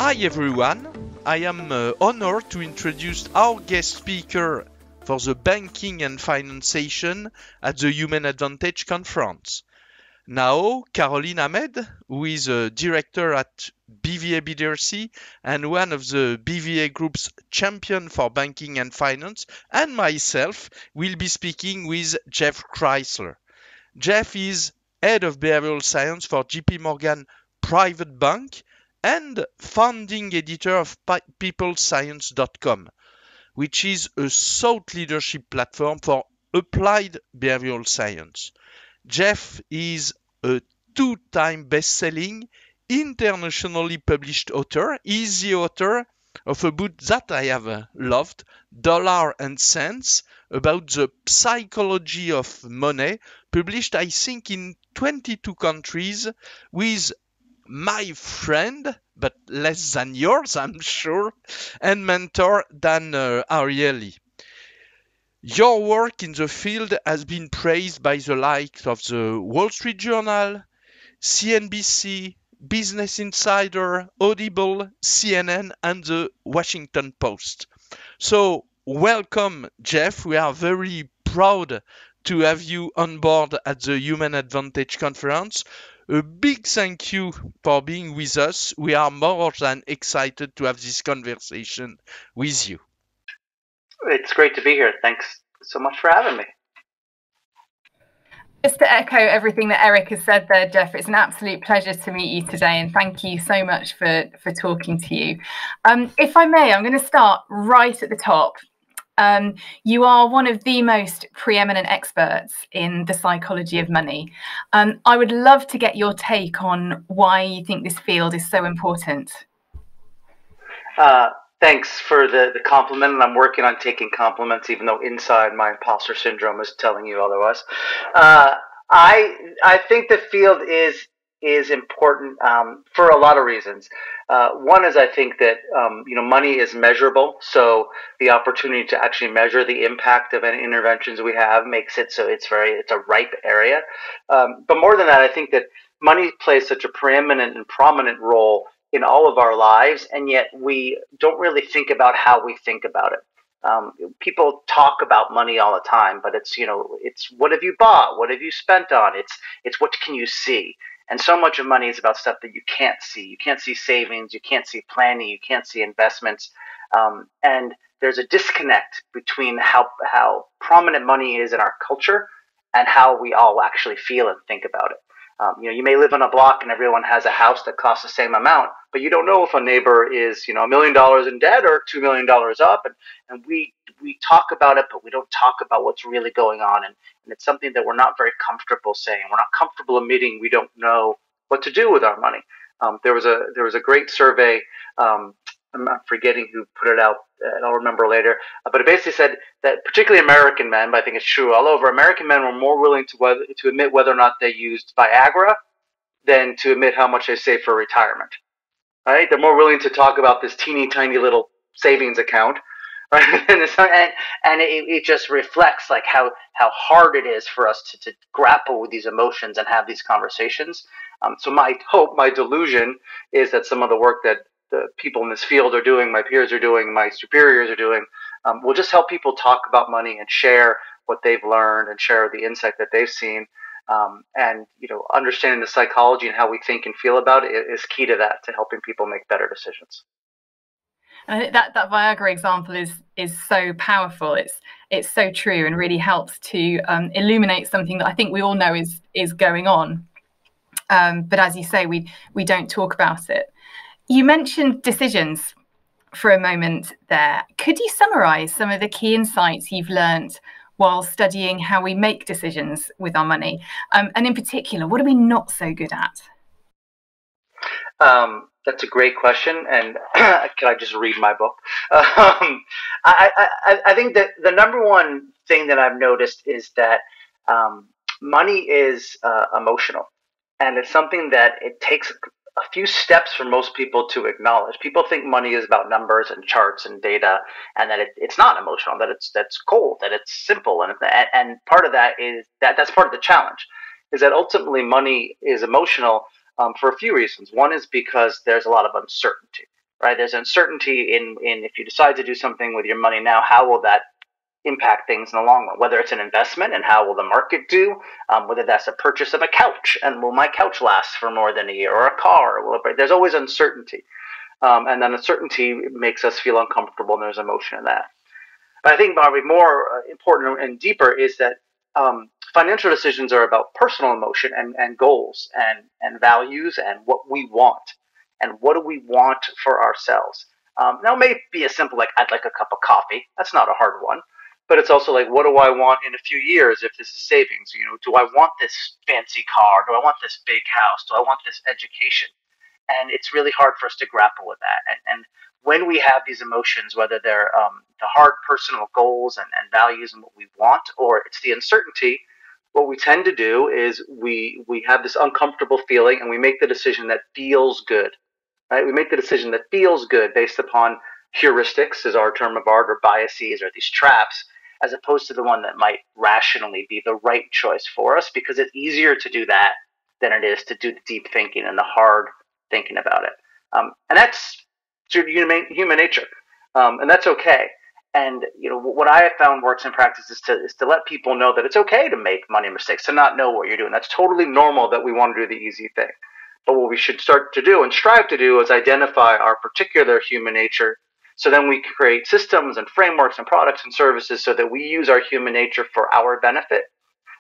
Hi everyone, I am honored to introduce our guest speaker for the Banking and Finance session at the Human Advantage Conference. Now, Caroline Ahmed, who is a director at BVA BDRC and one of the BVA Group's champion for banking and finance, and myself will be speaking with Jeff Kreisler. Jeff is head of behavioral science for JP Morgan Private Bank and founding editor of peoplescience.com, which is a thought leadership platform for applied behavioral science. Jeff is a two-time best-selling, internationally published author. He is the author of a book that I have loved, Dollar and Cents, about the psychology of money, published, I think, in 22 countries, with my friend, but less than yours, I'm sure, and mentor Dan Ariely. Your work in the field has been praised by the likes of the Wall Street Journal, CNBC, Business Insider, Audible, CNN, and the Washington Post. So, welcome, Jeff. We are very proud to have you on board at the Human Advantage Conference. A big thank you for being with us. We are more than excited to have this conversation with you. It's great to be here. Thanks so much for having me. Just to echo everything that Eric has said there, Jeff, it's an absolute pleasure to meet you today, and thank you so much for talking to you. If I may, I'm going to start right at the top. You are one of the most preeminent experts in the psychology of money. I would love to get your take on why you think this field is so important. Thanks for the compliment, and I'm working on taking compliments, even though inside my imposter syndrome is telling you otherwise. I think the field is important for a lot of reasons. One is I think that money is measurable, so the opportunity to actually measure the impact of any interventions we have makes it so it's a ripe area. But more than that, I think that money plays such a preeminent and prominent role in all of our lives, and yet we don't really think about how we think about it. People talk about money all the time, but it's what have you bought, what have you spent on, it's what can you see. And so much of money is about stuff that you can't see. You can't see savings, you can't see planning, you can't see investments. And there's a disconnect between how prominent money is in our culture and how we all actually feel and think about it. You may live on a block and everyone has a house that costs the same amount, but you don't know if a neighbor is $1 million in debt or $2 million up. And we talk about it, but we don't talk about what's really going on. And it's something that we're not very comfortable saying. We're not comfortable admitting we don't know what to do with our money. There was a great survey. I'm forgetting who put it out, and I'll remember later. But it basically said that particularly American men, but I think it's true all over, American men were more willing to admit whether or not they used Viagra than to admit how much they save for retirement. Right? They're more willing to talk about this teeny tiny little savings account, right? and it just reflects like how hard it is for us to grapple with these emotions and have these conversations. So my hope, my delusion, is that some of the work that the people in this field are doing, my peers are doing, my superiors are doing, will just help people talk about money and share what they've learned and share the insight that they've seen. And understanding the psychology and how we think and feel about it is key to that, to helping people make better decisions. And I think that Viagra example is so powerful. It's so true and really helps to illuminate something that I think we all know is going on. But as you say, we don't talk about it. You mentioned decisions for a moment there. Could you summarize some of the key insights you've learned while studying how we make decisions with our money? And in particular, what are we not so good at? That's a great question. And can I just read my book? I think that the number one thing that I've noticed is that money is emotional. And it's something that it takes a few steps for most people to acknowledge. People think money is about numbers and charts and data, and that it's not emotional, that that's cold, that it's simple, and part of that is that's part of the challenge, is that ultimately money is emotional for a few reasons. One is because there's a lot of uncertainty. right? There's uncertainty in if you decide to do something with your money now, how will that impact things in the long run? Whether it's an investment and how will the market do, whether that's a purchase of a couch and will my couch last for more than a year, or a car, there's always uncertainty. And then uncertainty makes us feel uncomfortable, and there's emotion in that. But I think probably more important and deeper is that financial decisions are about personal emotion and goals and values and what we want. And what do we want for ourselves? Now, it may be as simple like, I'd like a cup of coffee. That's not a hard one. But it's also like, what do I want in a few years if this is savings? Do I want this fancy car? Do I want this big house? Do I want this education? And it's really hard for us to grapple with that. And when we have these emotions, whether they're the hard personal goals and values and what we want, or it's the uncertainty, what we tend to do is we have this uncomfortable feeling, and we make the decision that feels good, right? We make the decision that feels good based upon heuristics, is our term of art, or biases, or these traps, as opposed to the one that might rationally be the right choice for us, because it's easier to do that than it is to do the deep thinking and the hard thinking about it. And that's human nature, and that's okay. And what I have found works in practice is to let people know that it's okay to make money mistakes, to not know what you're doing. That's totally normal that we want to do the easy thing. But what we should start to do and strive to do is identify our particular human nature, so then we create systems and frameworks and products and services so that we use our human nature for our benefit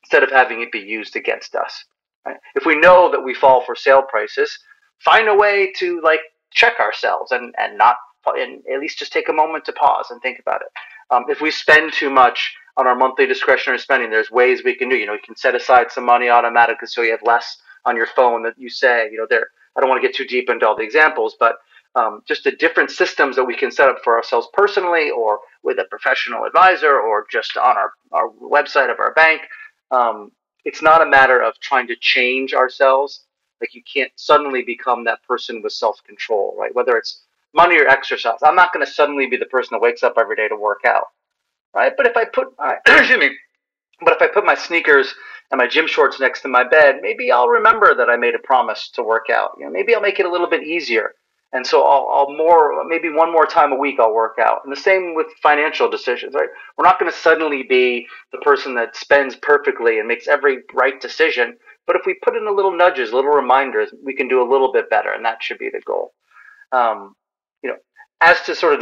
instead of having it be used against us. Right? If we know that we fall for sale prices, find a way to check ourselves and at least just take a moment to pause and think about it. If we spend too much on our monthly discretionary spending, there's ways we can do. You can set aside some money automatically so you have less on your phone that you say. I don't want to get too deep into all the examples, but just the different systems that we can set up for ourselves personally, or with a professional advisor, or just on our website of our bank. It's not a matter of trying to change ourselves. Like, you can't suddenly become that person with self-control, right? Whether it's money or exercise. I'm not going to suddenly be the person that wakes up every day to work out, right? But if I put my sneakers and my gym shorts next to my bed, maybe I'll remember that I made a promise to work out. Maybe I'll make it a little bit easier. And so maybe one more time a week I'll work out. And the same with financial decisions, right? We're not going to suddenly be the person that spends perfectly and makes every right decision. But if we put in a little nudges, little reminders, we can do a little bit better. And that should be the goal. As to sort of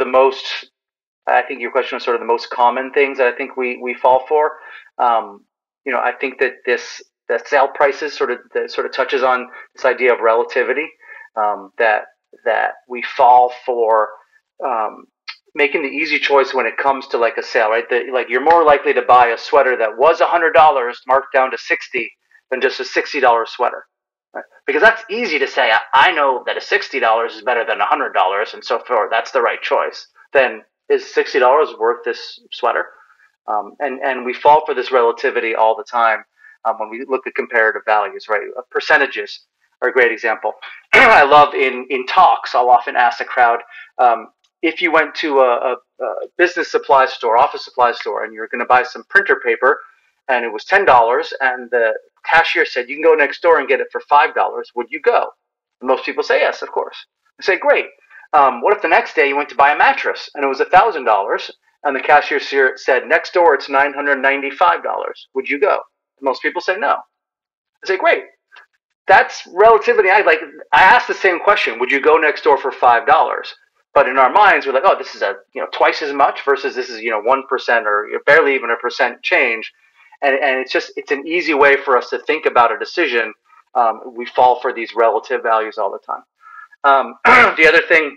I think your question was sort of the most common things that I think we fall for. I think that sale prices sort of touches on this idea of relativity, that we fall for making the easy choice when it comes to a sale, right? You're more likely to buy a sweater that was $100 marked down to $60 than just a $60 sweater. Right? Because that's easy to say. I know that a $60 is better than $100, and so forth. That's the right choice. Then is $60 worth this sweater? And we fall for this relativity all the time when we look at comparative values, right? Percentages are a great example. I love in talks, I'll often ask the crowd, if you went to a business supply store, office supply store, and you're going to buy some printer paper, and it was $10, and the cashier said, you can go next door and get it for $5, would you go? And most people say yes, of course. I say, great. What if the next day you went to buy a mattress, and it was $1,000, and the cashier said, next door it's $995, would you go? And most people say no. I say, great. That's relativity. I asked the same question, would you go next door for $5? But in our minds, we're like, oh, this is twice as much versus this is 1% or barely even a percent change. And it's an easy way for us to think about a decision. We fall for these relative values all the time. The other thing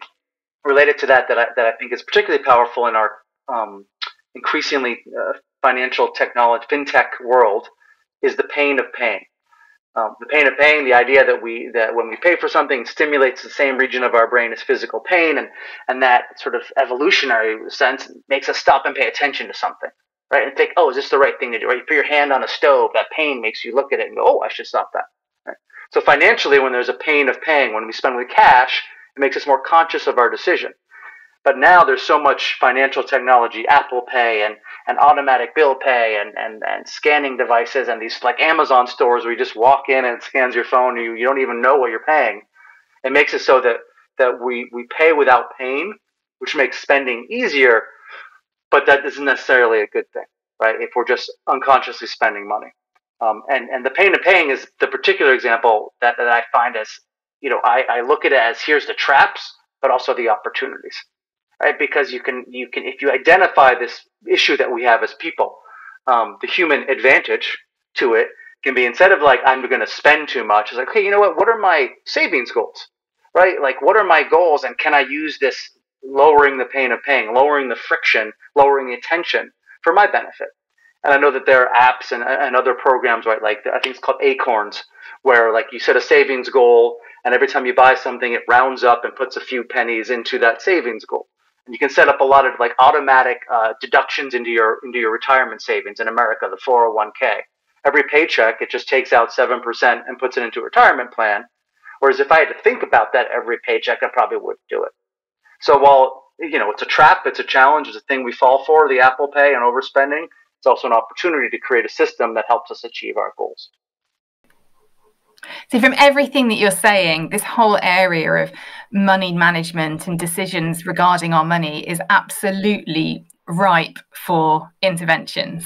related to that I think is particularly powerful in our increasingly financial technology, fintech world, is the pain of paying. The pain of paying, the idea that when we pay for something, it stimulates the same region of our brain as physical pain, and that sort of evolutionary sense makes us stop and pay attention to something, right? And think, oh, is this the right thing to do? Right? You put your hand on a stove, that pain makes you look at it and go, oh, I should stop that. Right? So financially, when there's a pain of paying, when we spend with cash, it makes us more conscious of our decision. But now there's so much financial technology, Apple Pay and automatic bill pay and scanning devices and these like Amazon stores where you just walk in and it scans your phone and you don't even know what you're paying. It makes it so that that we pay without pain, which makes spending easier, but that isn't necessarily a good thing, right? If we're just unconsciously spending money. And the pain of paying is the particular example that I find as, I look at it as here's the traps, but also the opportunities, right? Because you can if you identify this issue that we have as people, the human advantage to it can be, instead of like, I'm going to spend too much, it's like, okay, you know what are my savings goals, right? Like, what are my goals, and can I use this lowering the pain of paying, lowering the friction, lowering the attention for my benefit? And I know that there are apps and other programs, right? Like, I think it's called Acorns, where like you set a savings goal, and every time you buy something, it rounds up and puts a few pennies into that savings goal. And you can set up a lot of like automatic deductions into your retirement savings in America, the 401k. Every paycheck, it just takes out 7% and puts it into a retirement plan. Whereas if I had to think about that every paycheck, I probably wouldn't do it. So while, it's a trap, it's a challenge, it's a thing we fall for, the Apple Pay and overspending, it's also an opportunity to create a system that helps us achieve our goals. So from everything that you're saying, this whole area of money management and decisions regarding our money is absolutely ripe for interventions.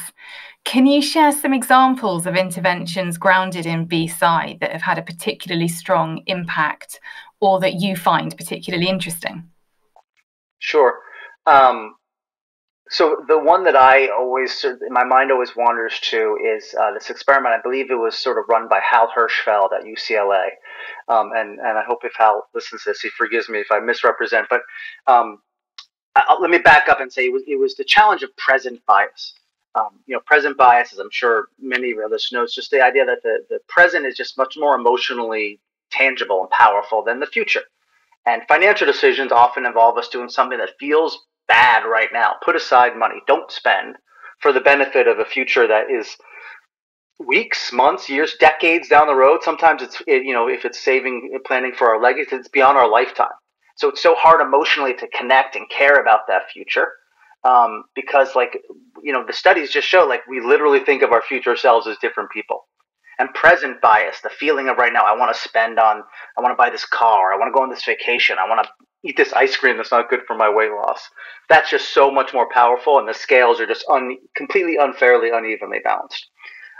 Can you share some examples of interventions grounded in B-Side that have had a particularly strong impact, or that you find particularly interesting? Sure. So the one that my mind always wanders to is this experiment. I believe it was sort of run by Hal Hershfeld at UCLA. And I hope if Hal listens to this, he forgives me if I misrepresent. But let me back up and say it was the challenge of present bias. Present bias, as I'm sure many of us know, is just the idea that the present is just much more emotionally tangible and powerful than the future. And financial decisions often involve us doing something that feels bad right now. Put aside money. Don't spend for the benefit of a future that is weeks, months, years, decades down the road. Sometimes if it's planning for our legacy, it's beyond our lifetime. So it's so hard emotionally to connect and care about that future. Because the studies just show, like, we literally think of our future selves as different people. And present bias, the feeling of right now, I want to buy this car, I want to go on this vacation, I want to eat this ice cream that's not good for my weight loss. That's just so much more powerful, and the scales are just completely unfairly, unevenly balanced.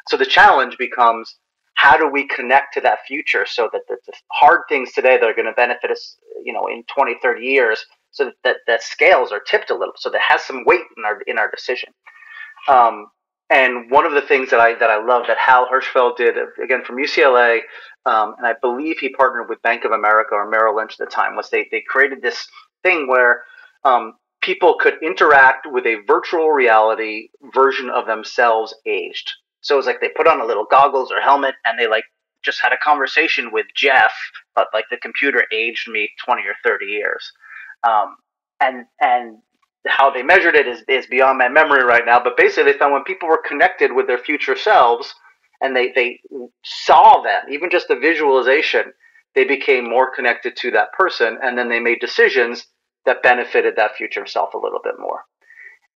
So the challenge becomes, how do we connect to that future so that the hard things today that are going to benefit us, in 20, 30 years, so that scales are tipped a little, so that has some weight in our decision. And one of the things that I love that Hal Hershfeld did, again from UCLA, and I believe he partnered with Bank of America or Merrill Lynch at the time, was they created this thing where people could interact with a virtual reality version of themselves aged. So it was like they put on a little goggles or helmet, and they just had a conversation with Jeff, but like the computer aged me 20 or 30 years. And how they measured it is beyond my memory right now, but basically they found when people were connected with their future selves and they saw them, even just the visualization, they became more connected to that person, and then they made decisions that benefited that future self a little bit more.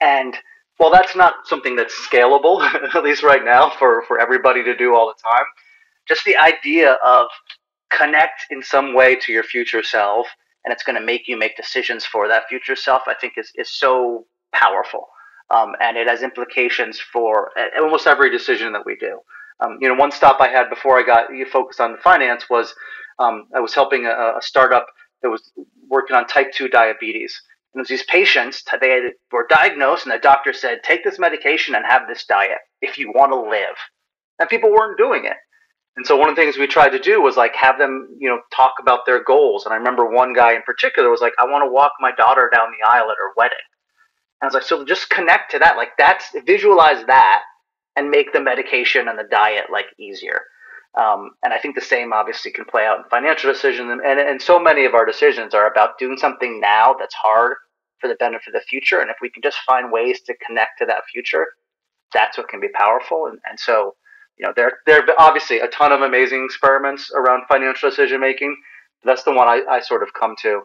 And while that's not something that's scalable, at least right now, for everybody to do all the time, just the idea of connect in some way to your future self, and it's going to make you make decisions for that future self, I think is so powerful. And it has implications for almost every decision that we do. One stop I had before I got focused on the finance was I was helping a startup that was working on type 2 diabetes. And it was these patients, they were diagnosed, and the doctor said, take this medication and have this diet if you want to live. And people weren't doing it. And so one of the things we tried to do was have them, talk about their goals. And I remember one guy in particular was like, I want to walk my daughter down the aisle at her wedding. And I was like, so just connect to that. Visualize that and make the medication and the diet easier. And I think the same obviously can play out in financial decisions. And so many of our decisions are about doing something now that's hard for the benefit of the future. And if we can just find ways to connect to that future, that's what can be powerful. And so, there have obviously a ton of amazing experiments around financial decision making. That's the one I sort of come to.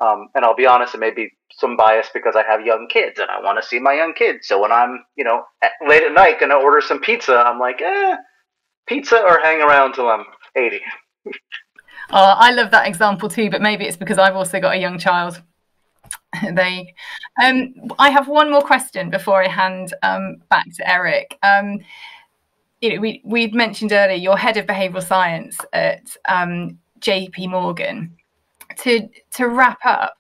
And I'll be honest, it may be some bias because I have young kids and I want to see my young kids. So when I'm, late at night going to order some pizza, I'm like, pizza or hang around till I'm 80. I love that example too, but maybe it's because I've also got a young child. I have one more question before I hand back to Eric. We'd mentioned earlier you're head of behavioural science at JP Morgan. To wrap up,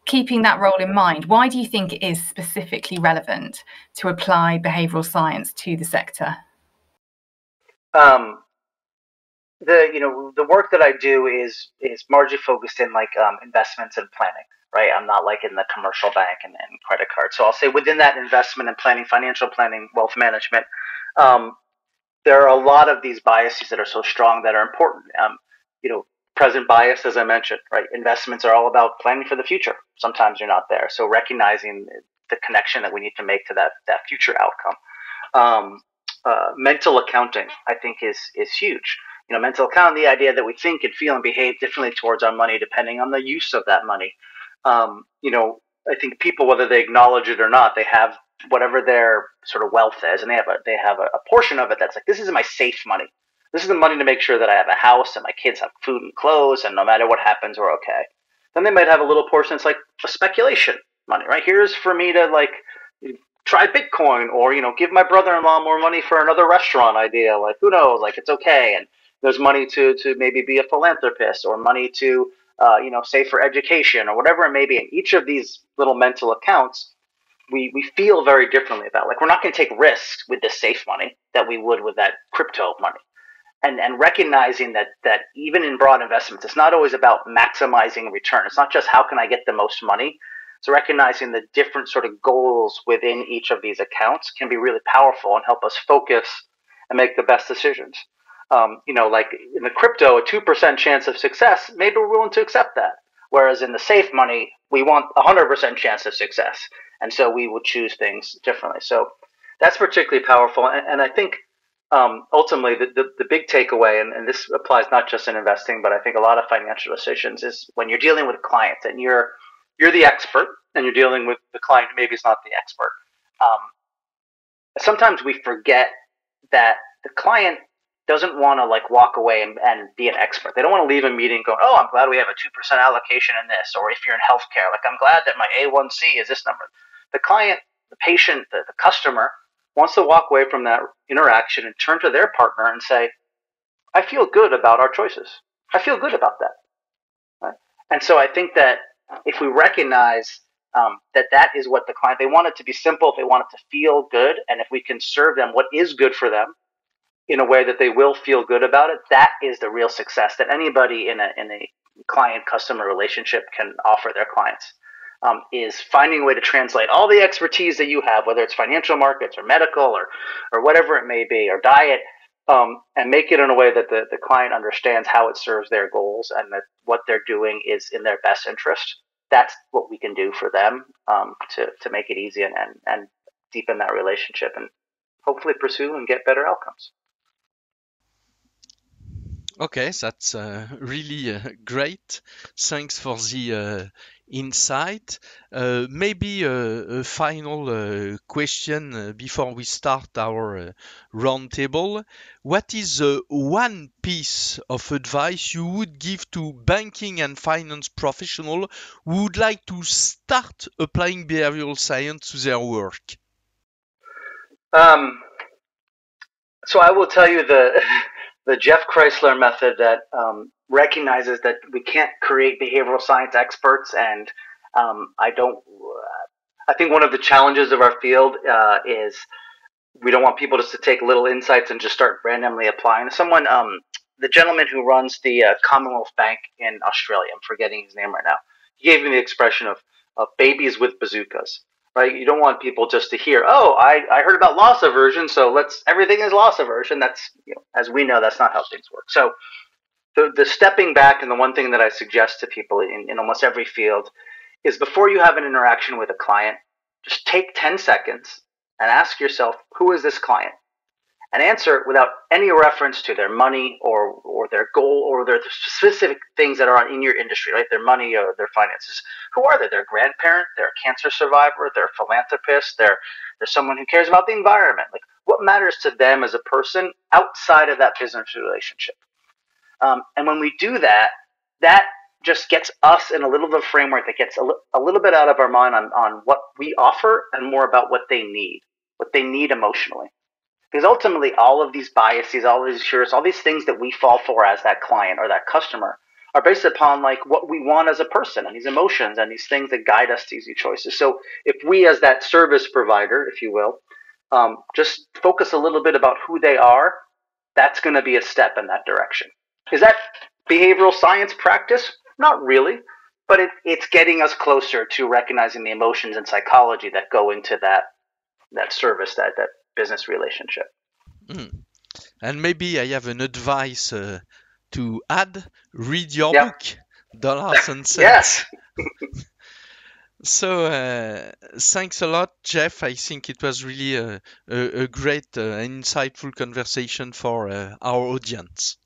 keeping that role in mind, why do you think it is specifically relevant to apply behavioural science to the sector? The work that I do is largely focused in investments and planning, right? I'm not like in the commercial bank and credit card. So I'll say within that investment and planning, financial planning, wealth management, there are a lot of these biases that are so strong that are important. Present bias, as I mentioned, right? Investments are all about planning for the future. Sometimes you're not there. So recognizing the connection that we need to make to that future outcome. Mental accounting, I think, is huge. Mental accounting, the idea that we think and feel and behave differently towards our money depending on the use of that money. I think people, whether they acknowledge it or not, they have whatever their sort of wealth is, and they have a portion of it that's like, this is my safe money. This is the money to make sure that I have a house and my kids have food and clothes, and no matter what happens, we're okay. Then they might have a little portion that's like a speculation money, right? Here's for me to try Bitcoin, or give my brother-in-law more money for another restaurant idea. Like, who knows? Like, it's okay. And there's money to maybe be a philanthropist, or money to save for education, or whatever it may be. And each of these little mental accounts, we feel very differently about. Like, we're not going to take risks with this safe money that we would with that crypto money. And recognizing that even in broad investments, it's not always about maximizing return. It's not just how can I get the most money. So recognizing the different sort of goals within each of these accounts can be really powerful and help us focus and make the best decisions. Like in the crypto, a 2% chance of success, maybe we're willing to accept that. Whereas in the safe money, we want 100% chance of success. And so we would choose things differently. So that's particularly powerful. And I think ultimately the big takeaway, and this applies not just in investing, but I think a lot of financial decisions, is when you're dealing with clients and you're the expert and you're dealing with the client who maybe is not the expert. Sometimes we forget that the client doesn't want to walk away and be an expert. They don't want to leave a meeting going, oh, I'm glad we have a 2% allocation in this. Or if you're in healthcare, I'm glad that my A1C is this number. The client, the patient, the customer wants to walk away from that interaction and turn to their partner and say, I feel good about our choices. I feel good about that. Right? And so I think that if we recognize that is what the client, they want it to be simple, they want it to feel good, and if we can serve them what is good for them in a way that they will feel good about it, that is the real success that anybody in a client-customer relationship can offer their clients. Is finding a way to translate all the expertise that you have, whether it's financial markets or medical or whatever it may be, or diet, and make it in a way that the client understands how it serves their goals and that what they're doing is in their best interest. That's what we can do for them to make it easy and deepen that relationship and hopefully pursue and get better outcomes. Okay, that's really great. Thanks for the insight. Maybe a final question before we start our roundtable. What is one piece of advice you would give to banking and finance professionals who would like to start applying behavioral science to their work? So I will tell you the Jeff Kreisler method that recognizes that we can't create behavioral science experts, and I think one of the challenges of our field is we don't want people just to take little insights and just start randomly applying. Someone, the gentleman who runs the Commonwealth Bank in Australia, I'm forgetting his name right now, he gave me the expression of babies with bazookas. Right? You don't want people just to hear, oh, I heard about loss aversion, so everything is loss aversion. That's, as we know, that's not how things work. So the stepping back, and the one thing that I suggest to people in almost every field is before you have an interaction with a client, just take 10 seconds and ask yourself, who is this client? And answer it without any reference to their money or their goal or their specific things that are in your industry, right? Their money or their finances. Who are they? They're a grandparent, they're a cancer survivor, they're a philanthropist, they're someone who cares about the environment. What matters to them as a person outside of that business relationship? And when we do that, that just gets us in a little bit of a framework that gets a little bit out of our mind on what we offer and more about what they need emotionally. Because ultimately, all of these biases, all of these fears, all these things that we fall for as that client or that customer are based upon like what we want as a person and these emotions and these things that guide us to these choices. So if we, as that service provider, if you will, just focus a little bit about who they are, that's going to be a step in that direction. Is that behavioral science practice? Not really, but it's getting us closer to recognizing the emotions and psychology that go into that service, that business relationship. And maybe I have an advice to add: read your Yep. book, Dollars and Cents. Yes. So thanks a lot, Jeff. I think it was really a great, insightful conversation for our audience.